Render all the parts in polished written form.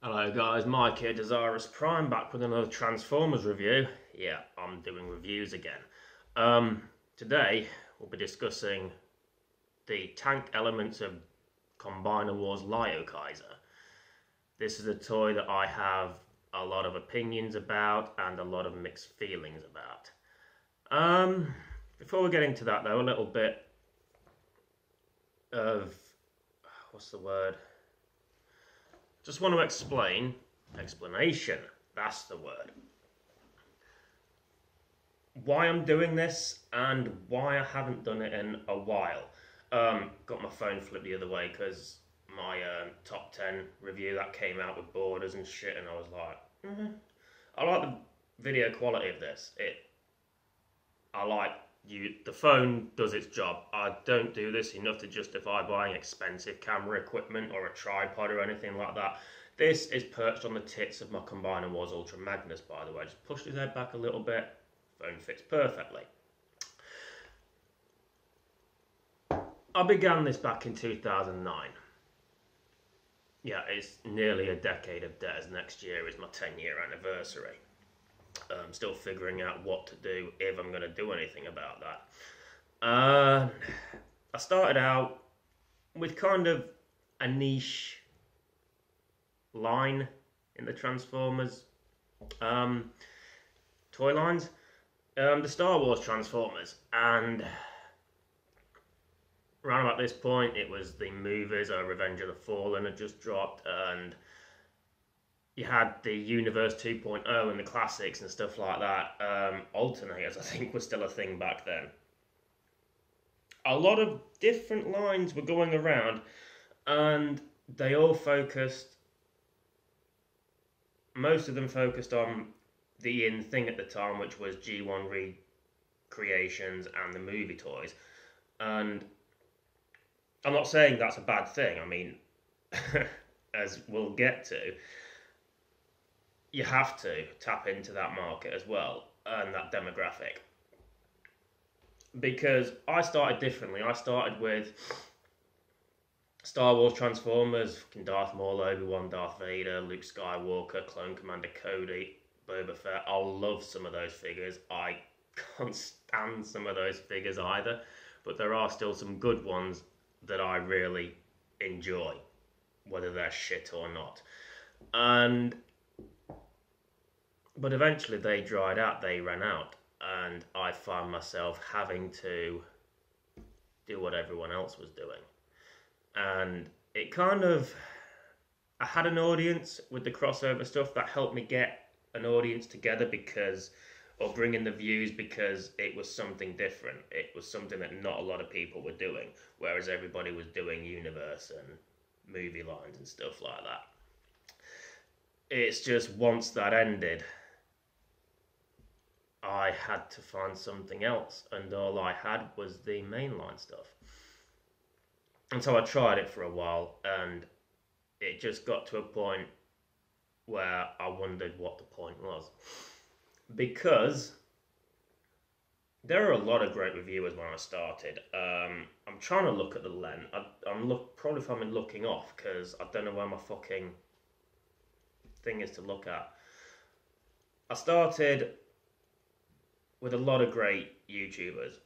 Hello guys, Mike here, Dezaras Prime, back with another Transformers review. Yeah, I'm doing reviews again. Today we'll be discussing the tank elements of Combiner Wars Liokaiser. This is a toy that I have a lot of opinions about and a lot of mixed feelings about. Before we get into that though, a little bit of, what's the word? Just want to explanation, that's the word. Why I'm doing this and why I haven't done it in a while. Got my phone flipped the other way because my top 10 review that came out with borders and shit, and I was like, I like the video quality of this. The phone does its job. I don't do this enough to justify buying expensive camera equipment or a tripod or anything like that. This is perched on the tits of my Combiner Wars Ultra Magnus, by the way. Just pushed his head back a little bit. Phone fits perfectly. I began this back in 2009. Yeah, it's nearly a decade of Dez. Next year is my 10-year anniversary. I'm still figuring out what to do if I'm going to do anything about that. I started out with kind of a niche line in the Transformers toy lines. The Star Wars Transformers, and around about this point it was the movies, Revenge of the Fallen had just dropped, and you had the Universe 2.0 and the classics and stuff like that. Alternators, I think, was still a thing back then. A lot of different lines were going around, and they all focused, most of them focused on the in thing at the time, which was G1 recreations and the movie toys. And I'm not saying that's a bad thing. I mean, as we'll get to, you have to tap into that market as well, and that demographic. Because I started differently. I started with Star Wars Transformers, Darth Maul, Obi-Wan, Darth Vader, Luke Skywalker, Clone Commander Cody, Boba Fett. I love some of those figures. I can't stand some of those figures either, but there are still some good ones that I really enjoy, whether they're shit or not. But eventually they dried out, they ran out, and I found myself having to do what everyone else was doing. And it kind of, I had an audience with the crossover stuff that helped me get an audience together or bring in the views, because it was something different. It was something that not a lot of people were doing, whereas everybody was doing universe and movie lines and stuff like that. It's just once that ended, I had to find something else, and all I had was the mainline stuff. And so I tried it for a while, and it just got to a point where I wondered what the point was. Because there are a lot of great reviewers when I started. I'm trying to look at the lens. Probably if I'm looking off, because I don't know where my fucking thing is to look at. I started with a lot of great YouTubers.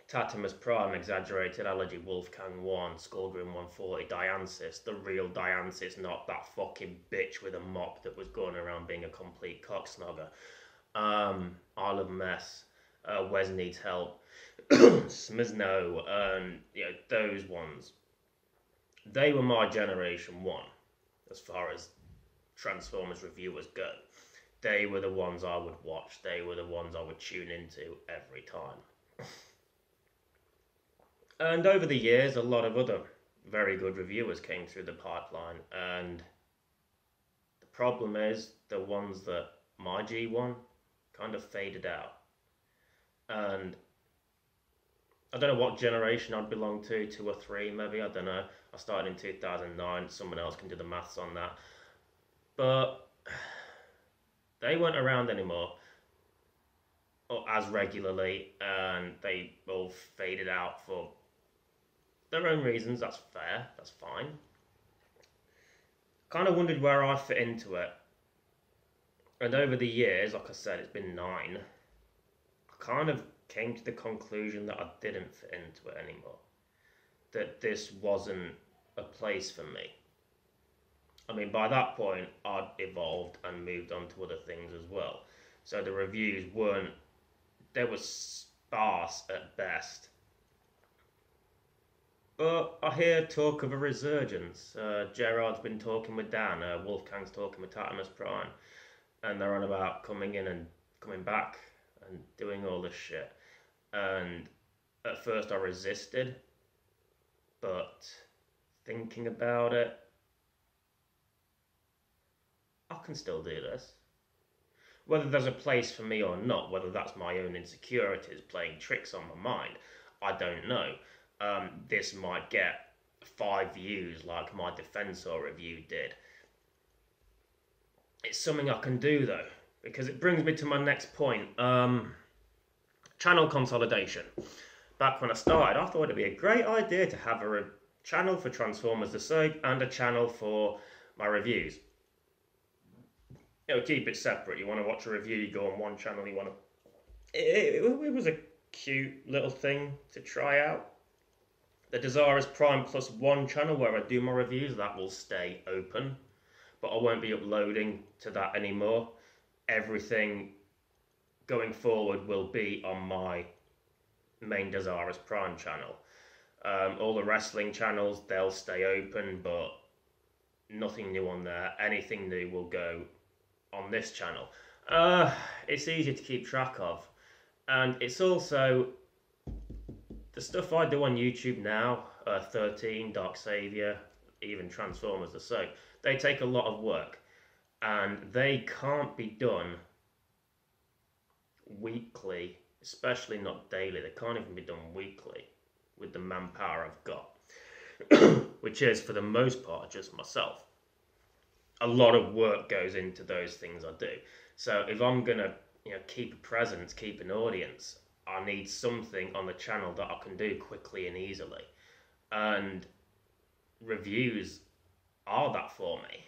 Tatimus Prime, Exaggerated Allergy, Wolfgang 1, Skullgrim 140, Diancis, the real Diancis, not that fucking bitch with a mop that was going around being a complete cocksnogger. Isle of Mess, Wes Needs Help, Smizno, and those ones. They were my generation one, as far as Transformers reviewers go. They were the ones I would watch. They were the ones I would tune into every time. And over the years, a lot of other very good reviewers came through the pipeline. And the problem is, the ones that my G1 kind of faded out. And I don't know what generation I'd belong to, 2 or 3 maybe, I don't know. I started in 2009, someone else can do the maths on that. But they weren't around anymore, or as regularly, and they all faded out for their own reasons. That's fair, that's fine. Kind of wondered where I fit into it. And over the years, like I said, it's been 9. I kind of came to the conclusion that I didn't fit into it anymore. That this wasn't a place for me. I mean, by that point, I'd evolved and moved on to other things as well. So the reviews weren't, they were sparse at best. But I hear talk of a resurgence. Gerard's been talking with Dan, Wolfgang's talking with Tatamus Prime, and they're on about coming in and coming back and doing all this shit. And at first I resisted, but thinking about it, I can still do this. Whether there's a place for me or not, whether that's my own insecurities playing tricks on my mind, I don't know. This might get 5 views like my Defensor review did. It's something I can do though, because it brings me to my next point. Channel consolidation. Back when I started, I thought it'd be a great idea to have a channel for Transformers the Soap and a channel for my reviews. You know, keep it separate. You want to watch a review, you go on one channel, you want to... It was a cute little thing to try out. The Dezaras Prime Plus 1 channel where I do my reviews, that will stay open. But I won't be uploading to that anymore. Everything going forward will be on my main Dezaras Prime channel. All the wrestling channels, they'll stay open, but nothing new on there. Anything new will go on this channel. It's easier to keep track of. And it's also the stuff I do on YouTube now, 13, Dark Savior, even Transformers the Soap, they take a lot of work. And they can't be done weekly, especially not daily. They can't even be done weekly with the manpower I've got, which is, for the most part, just myself. A lot of work goes into those things I do. So if I'm going to keep a presence, keep an audience, I need something on the channel that I can do quickly and easily. And reviews are that for me.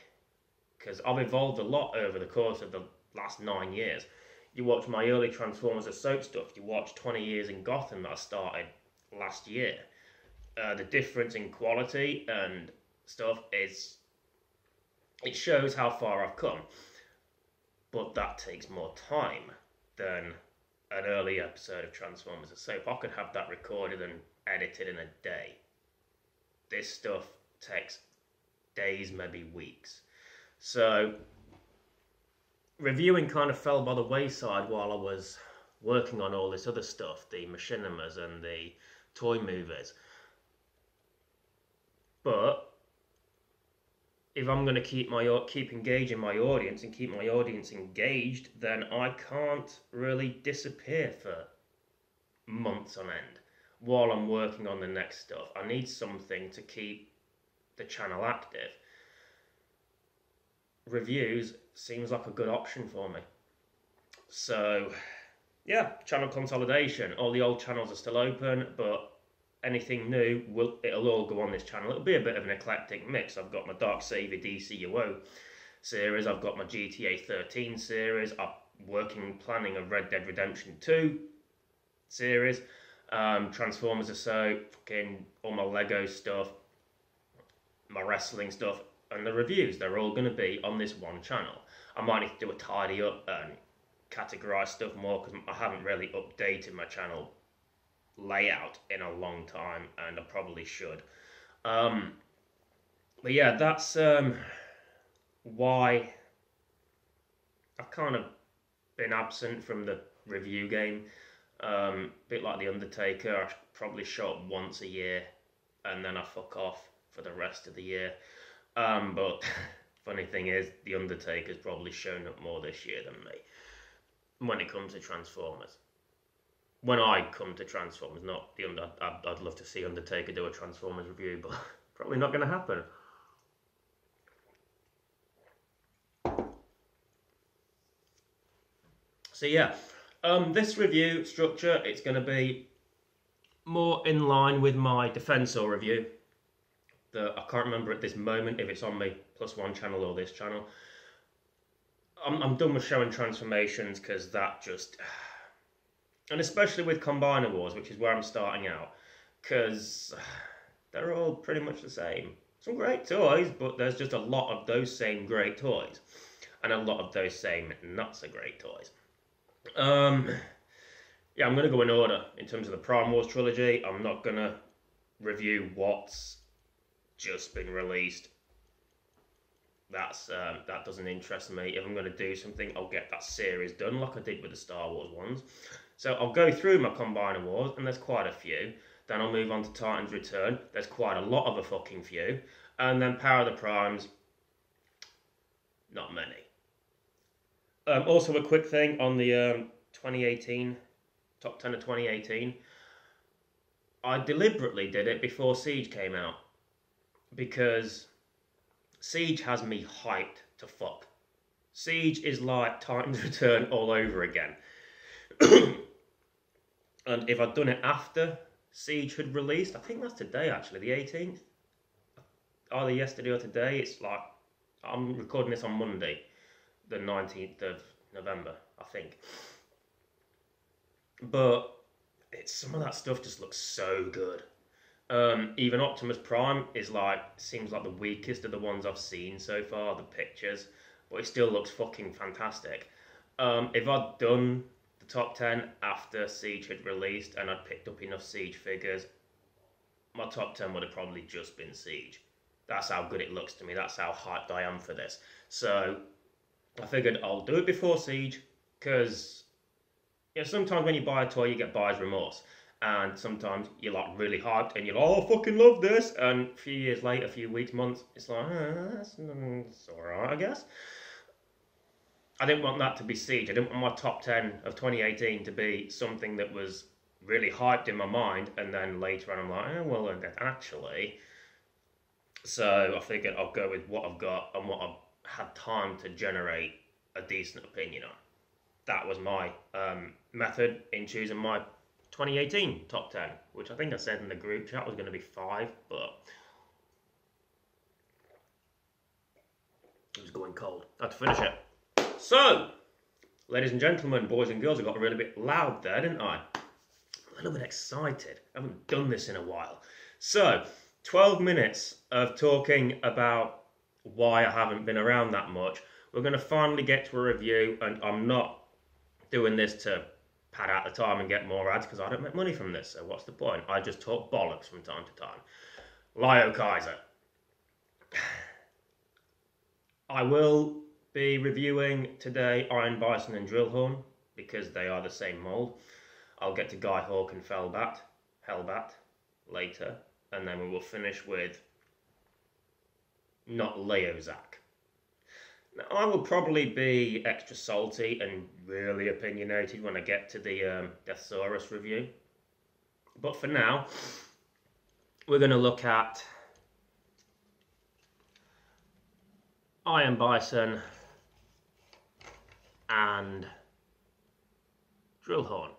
Because I've evolved a lot over the course of the last 9 years. You watch my early Transformers of Soap stuff, you watch 20 Years in Gotham that I started last year. The difference in quality and stuff is... it shows how far I've come. But that takes more time than an early episode of Transformers of Soap. I could have that recorded and edited in a day. This stuff takes days, maybe weeks. So, reviewing kind of fell by the wayside while I was working on all this other stuff, the machinimas and the toy movies. But if I'm going to keep engaging my audience and keep my audience engaged, then I can't really disappear for months on end while I'm working on the next stuff. I need something to keep the channel active. Reviews seems like a good option for me. So, yeah, channel consolidation. All the old channels are still open, but anything new, it'll all go on this channel. It'll be a bit of an eclectic mix. I've got my Dark Savior DCUO series. I've got my GTA 13 series. I'm planning a Red Dead Redemption 2 series. Transformers or so, fucking all my Lego stuff, my wrestling stuff, and the reviews. They're all going to be on this one channel. I might need to do a tidy up and categorise stuff more because I haven't really updated my channel layout in a long time, and I probably should. But yeah, that's why I've kind of been absent from the review game. A bit like The Undertaker, I probably show up once a year and then I fuck off for the rest of the year. But funny thing is, The Undertaker's probably shown up more this year than me when it comes to Transformers. When I come to Transformers, not the I'd love to see Undertaker do a Transformers review, but probably not going to happen. So yeah, this review structure, it's going to be more in line with my Defensor review. that I can't remember at this moment if it's on my +1 channel or this channel. I'm done with showing transformations because that just... And especially with Combiner Wars, which is where I'm starting out, because they're all pretty much the same. Some great toys, but there's just a lot of those same great toys. And a lot of those same not so great toys. Yeah, I'm going to go in order in terms of the Prime Wars trilogy. I'm not going to review what's just been released. That doesn't interest me. If I'm going to do something, I'll get that series done like I did with the Star Wars ones. So I'll go through my Combiner Wars, and there's quite a few. Then I'll move on to Titan's Return. There's quite a lot of a fucking few. And then Power of the Primes, not many. Also a quick thing on the 2018, top 10 of 2018. I deliberately did it before Siege came out. Because Siege has me hyped to fuck. Siege is like Titan's Return all over again. And if I'd done it after Siege had released, I think that's today actually, the 18th. Either yesterday or today, it's like, I'm recording this on Monday, the 19th of November, I think. But some of that stuff just looks so good. Even Optimus Prime is like, seems like the weakest of the ones I've seen so far, the pictures, but it still looks fucking fantastic. If I'd done the top 10 after Siege had released and I'd picked up enough Siege figures, my top 10 would have probably just been Siege. That's how good it looks to me, that's how hyped I am for this. So I figured I'll do it before Siege, because sometimes when you buy a toy you get buyer's remorse. And sometimes you're like really hyped and you're like, oh, I fucking love this. And a few years later, a few weeks, months, it's like, it's alright, I guess. I didn't want that to be Siege. I didn't want my top 10 of 2018 to be something that was really hyped in my mind. And then later on, I'm like, well, actually. So I figured I'll go with what I've got and what I've had time to generate a decent opinion on. That was my method in choosing my 2018 top 10, which I think I said in the group chat was going to be 5, but it was going cold. I had to finish it. So, ladies and gentlemen, boys and girls, I got a really bit loud there, didn't I? A little bit excited. I haven't done this in a while. So, 12 minutes of talking about why I haven't been around that much. We're going to finally get to a review, and I'm not doing this to pad out the time and get more ads because I don't make money from this, so what's the point? I just talk bollocks from time to time. Liokaiser. I will be reviewing today Ironbison and Drillhorn because they are the same mould. I'll get to Guy Hawk and Hellbat later, and then we will finish with not Leozak. Now, I will probably be extra salty and really opinionated when I get to the Dezaras review. But for now, we're going to look at Ironbison and Drillhorn.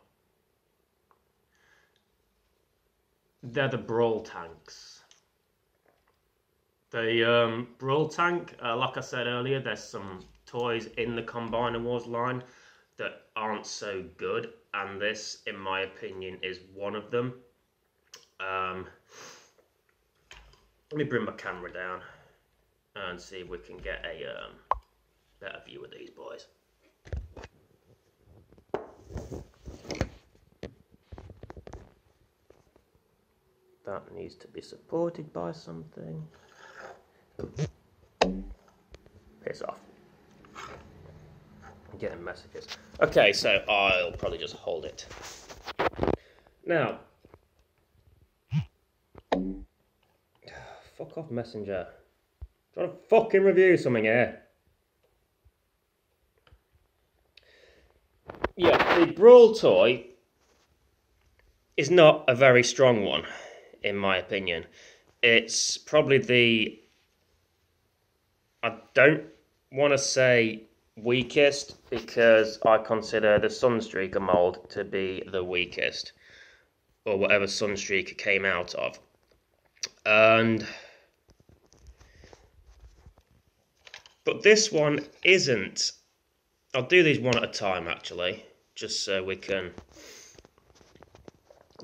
They're the Brawl tanks. The Brawl tank, like I said earlier, there's some toys in the Combiner Wars line that aren't so good, and this, in my opinion, is one of them. Let me bring my camera down and see if we can get a better view of these boys. That needs to be supported by something. Piss off. I'm getting messages. Okay, so I'll probably just hold it. Now, fuck off, Messenger. I'm trying to fucking review something here. Yeah, the Brawl toy is not a very strong one, in my opinion. It's probably the, I don't want to say weakest, because I consider the Sunstreaker mould to be the weakest, or whatever Sunstreaker came out of. And But this one isn't. I'll do these one at a time, actually, just so we can...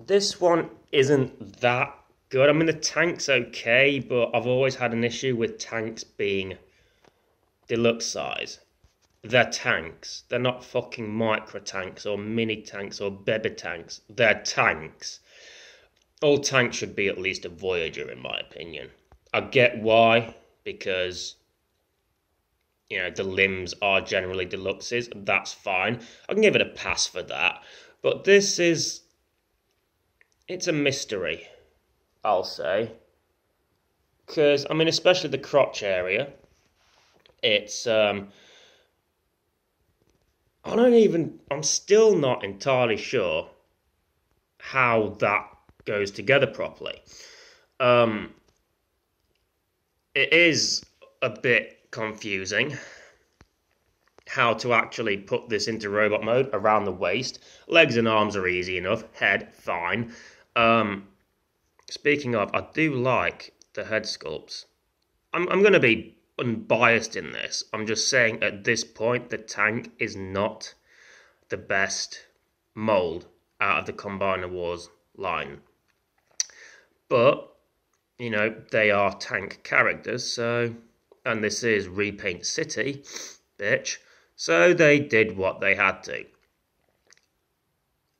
This one isn't that good. I mean, the tank's okay, but I've always had an issue with tanks being deluxe size. They're tanks. They're not fucking micro tanks or mini tanks or baby tanks. They're tanks. All tanks should be at least a Voyager, in my opinion. I get why, because... you know, the limbs are generally deluxes. That's fine. I can give it a pass for that. But this is... it's a mystery, I'll say. Because, I mean, especially the crotch area. It's, I'm still not entirely sure how that goes together properly. It is a bit confusing how to actually put this into robot mode around the waist. Legs and arms are easy enough. Head, fine. Speaking of, I do like the head sculpts. I'm going to be unbiased in this. I'm just saying at this point the tank is not the best mould out of the Combiner Wars line. But, you know, they are tank characters, so... and this is Repaint City, bitch. So they did what they had to.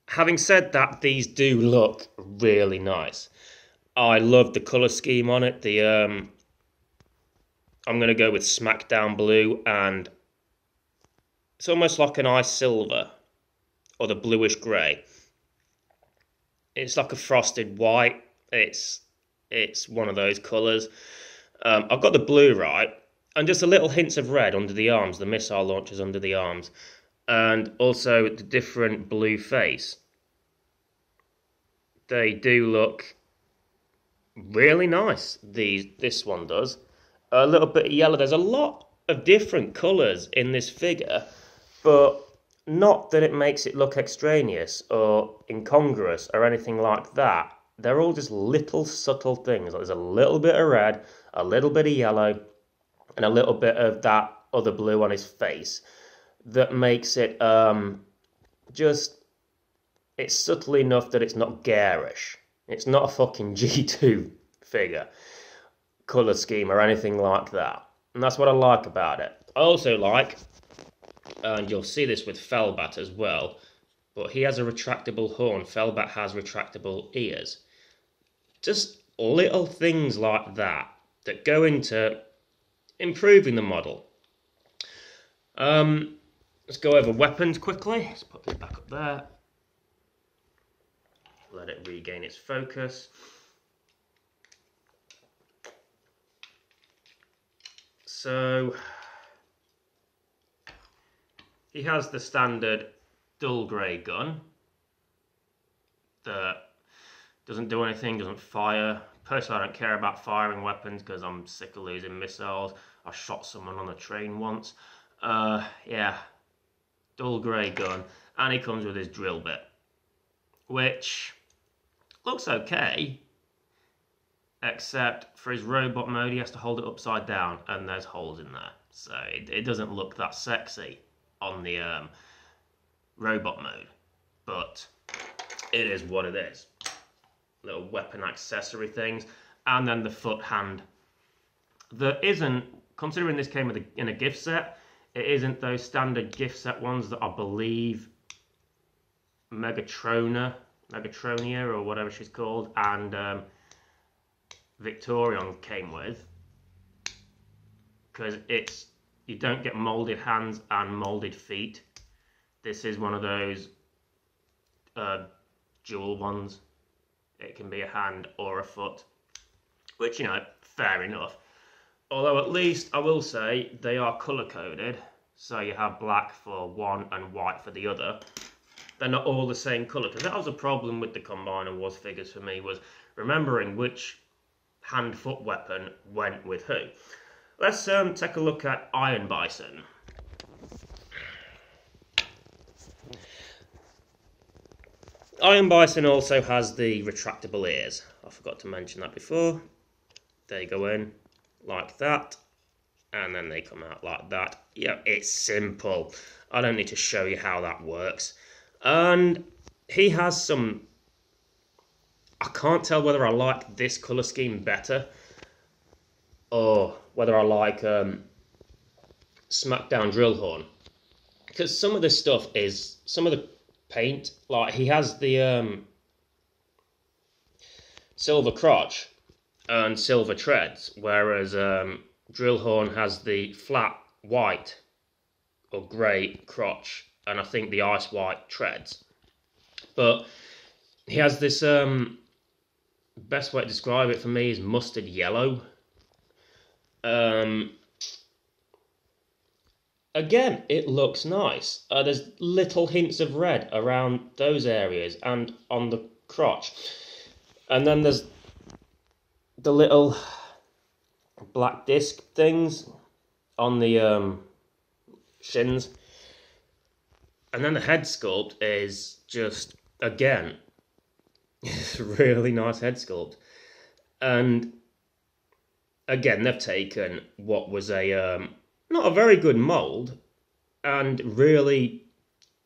Having said that, these do look really nice. I love the colour scheme on it. I'm going to go with Smackdown Blue, and it's almost like an ice silver, or the bluish grey. It's like a frosted white. It's one of those colours. I've got the blue right, and just a little hints of red under the arms, the missile launchers under the arms, and also the different blue face. They do look really nice, this one does. A little bit of yellow. There's a lot of different colours in this figure, but not that it makes it look extraneous or incongruous or anything like that. They're all just little subtle things. Like there's a little bit of red, a little bit of yellow, and a little bit of that other blue on his face that makes it it's subtle enough that it's not garish. It's not a fucking G2 figure colour scheme or anything like that. And that's what I like about it. I also like, and you'll see this with Felbat as well, but he has a retractable horn. Felbat has retractable ears. Just little things like that that go into improving the model. Let's go over weapons quickly. Let's put this back up there. Let it regain its focus. So he has the standard dull grey gun that doesn't do anything, doesn't fire. Personally, I don't care about firing weapons because I'm sick of losing missiles. I shot someone on the train once. Yeah, dull grey gun, and he comes with his drill bit, which looks okay, except for his robot mode he has to hold it upside down and there's holes in there, so it doesn't look that sexy on the robot mode, but it is what it is. Little weapon accessory things, and then the foot hand that isn't, considering this came in a gift set, it isn't those standard gift set ones that I believe Megatronia or whatever she's called, and Victorion came with, because you don't get molded hands and molded feet. This is one of those dual ones. It can be a hand or a foot, which, you know, fair enough. Although at least I will say they are colour coded, so you have black for one and white for the other. They're not all the same colour, because that was a problem with the Combiner Wars figures for me, was remembering which hand-foot weapon went with who. Let's take a look at Ironbison. Ironbison also has the retractable ears. I forgot to mention that before. They go in like that. and then they come out like that. Yeah, it's simple. I don't need to show you how that works. And he has some... I can't tell whether I like this colour scheme better or whether I like Smackdown Drillhorn. Because some of this stuff is... Some of the paint, like he has the silver crotch and silver treads, whereas Drillhorn has the flat white or grey crotch and I think the ice white treads. But he has this, best way to describe it for me is mustard yellow. Again, it looks nice. There's little hints of red around those areas and on the crotch. And then there's the little black disc things on the shins. And then the head sculpt is just, again, it's a really nice head sculpt. And again, they've taken what was a not a very good mould and really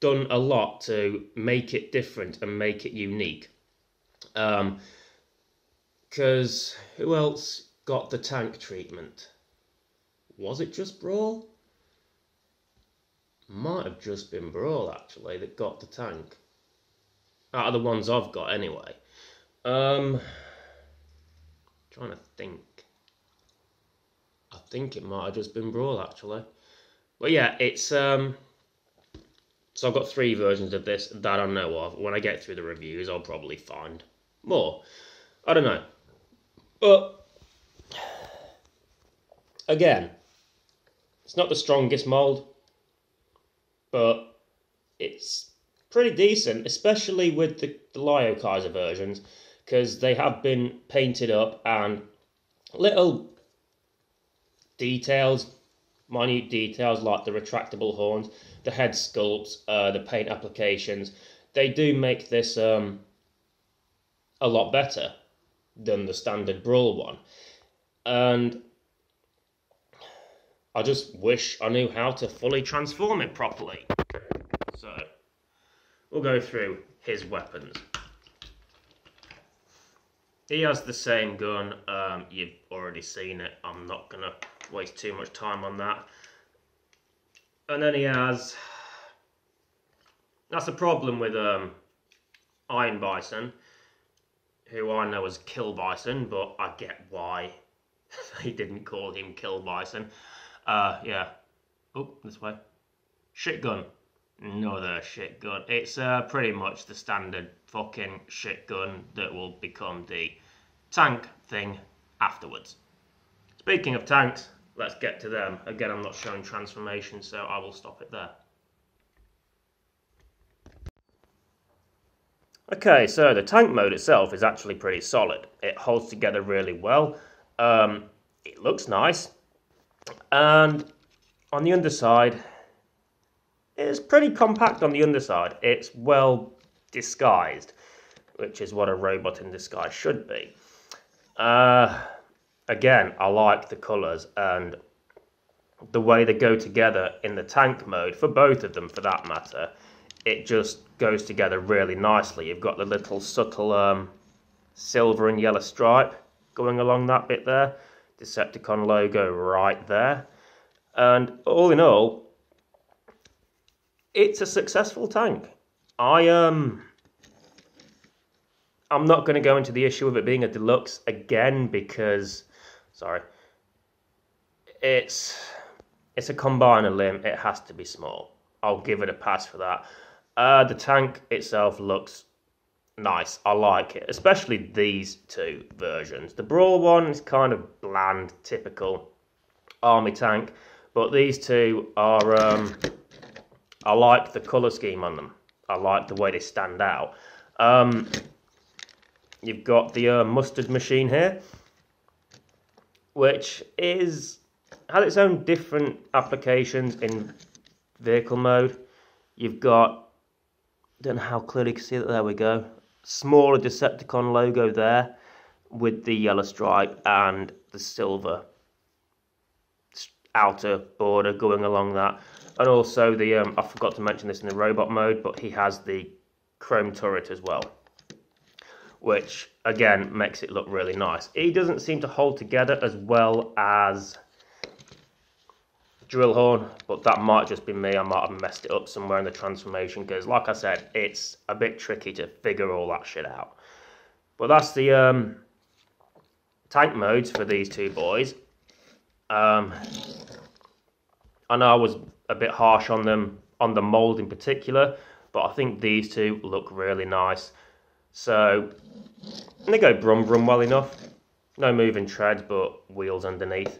done a lot to make it different and make it unique. Because who else got the tank treatment? Was it just Brawl? Might have just been Brawl, actually, that got the tank. Out of the ones I've got, anyway. Trying to think. I think it might have just been Brawl, actually. But yeah, it's... So I've got 3 versions of this that I know of. When I get through the reviews, I'll probably find more. I don't know. But... Again, it's not the strongest mould, but it's pretty decent, especially with the Liokaiser versions, because they have been painted up and little details, minute details like the retractable horns, the head sculpts, the paint applications, they do make this a lot better than the standard Brawl one. And I just wish I knew how to fully transform it properly. So, we'll go through his weapons. He has the same gun, you've already seen it, I'm not going to waste too much time on that. And then he has... That's the problem with Ironbison, who I know as Kill Bison, but I get why they didn't call him Kill Bison. Yeah. Oh, this way. Shit gun. Another shit gun. It's pretty much the standard fucking shit gun that will become the tank thing afterwards. Speaking of tanks, let's get to them. Again, I'm not showing transformation, so I will stop it there. Okay, so the tank mode itself is actually pretty solid. It holds together really well. It looks nice. And on the underside, it's pretty compact on the underside. It's well disguised, which is what a robot in disguise should be. Again, I like the colours and the way they go together in the tank mode, for both of them for that matter. It just goes together really nicely. You've got the little subtle silver and yellow stripe going along that bit there. Decepticon logo right there. And all in all, it's a successful tank. I'm not going to go into the issue of it being a deluxe again because, sorry, it's a combiner limb. It has to be small. I'll give it a pass for that. The tank itself looks nice. I like it, especially these 2 versions. The Brawl one is kind of bland, typical army tank, but these 2 are, I like the colour scheme on them. I like the way they stand out. You've got the mustard machine here, which has its own different applications in vehicle mode. You've got, don't know how clearly you can see that, there we go. Smaller Decepticon logo there with the yellow stripe and the silver outer border going along that. And also the, I forgot to mention this in the robot mode, but he has the chrome turret as well, which again makes it look really nice. He doesn't seem to hold together as well as Drillhorn, but that might just be me. I might have messed it up somewhere in the transformation, because like I said, it's a bit tricky to figure all that shit out. But that's the tank modes for these two boys. I know I was a bit harsh on them, on the mold in particular, but I think these two look really nice. So they go brum brum well enough. No moving treads, but wheels underneath.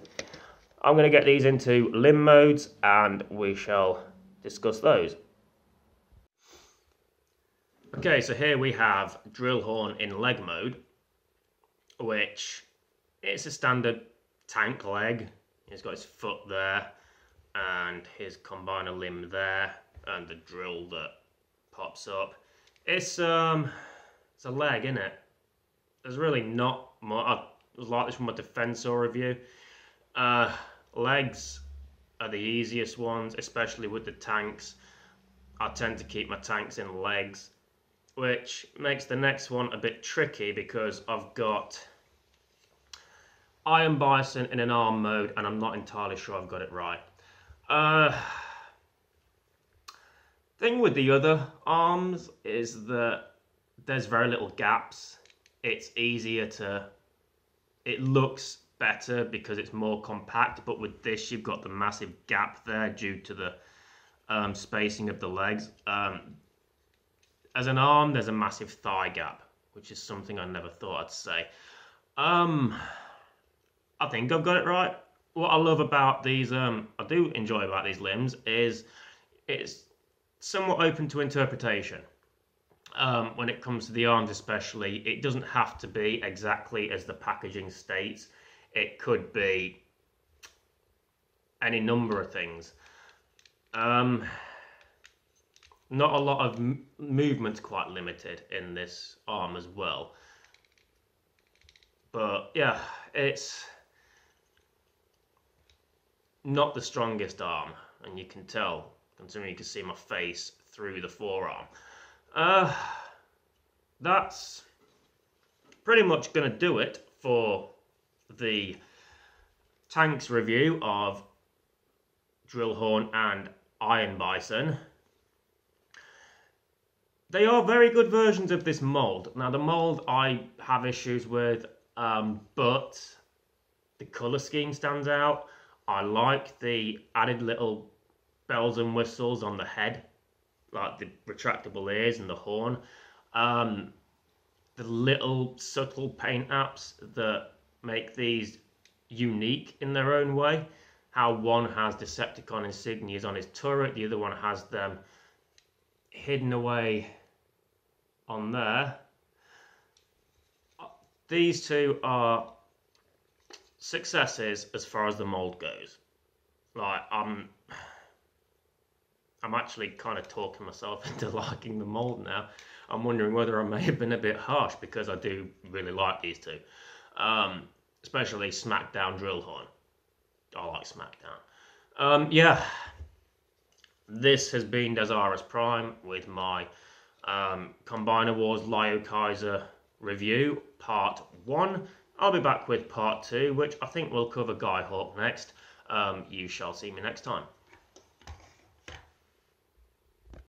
I'm going to get these into limb modes and we shall discuss those. Okay, so here we have Drillhorn in leg mode, which it's a standard tank leg. He's got his foot there and his combiner limb there and the drill that pops up. It's a leg, isn't it? There's really not much. I was like this from my Defensor review. Legs are the easiest ones, especially with the tanks. I tend to keep my tanks in legs, which makes the next one a bit tricky because I've got Ironbison in an arm mode and I'm not entirely sure I've got it right. Thing with the other arms is that there's very little gaps. It's easier to, it looks better because it's more compact, but with this you've got the massive gap there due to the spacing of the legs. As an arm, there's a massive thigh gap, which is something I never thought I'd say. I think I've got it right. What I love about these, I do enjoy about these limbs, is it's somewhat open to interpretation. When it comes to the arms especially, it doesn't have to be exactly as the packaging states. It could be any number of things. Not a lot of movement's quite limited in this arm as well. But yeah, it's not the strongest arm, and you can tell, considering you can see my face through the forearm. That's pretty much going to do it for the tanks review of Drillhorn and Ironbison. They are very good versions of this mold. Now the mold I have issues with, but the colour scheme stands out. I like the added little bells and whistles on the head, like the retractable ears and the horn. The little subtle paint apps that make these unique in their own way. How one has Decepticon insignias on his turret, the other one has them hidden away on there. These two are successes as far as the mold goes. Like, I'm actually kind of talking myself into liking the mold now. I'm wondering whether I may have been a bit harsh, because I do really like these two. Especially Smackdown Drillhorn. I like Smackdown. Yeah, this has been Dezaras Prime with my Combiner Wars Liokaiser review, part 1. I'll be back with part 2, which I think will cover Guy Hawk next. You shall see me next time.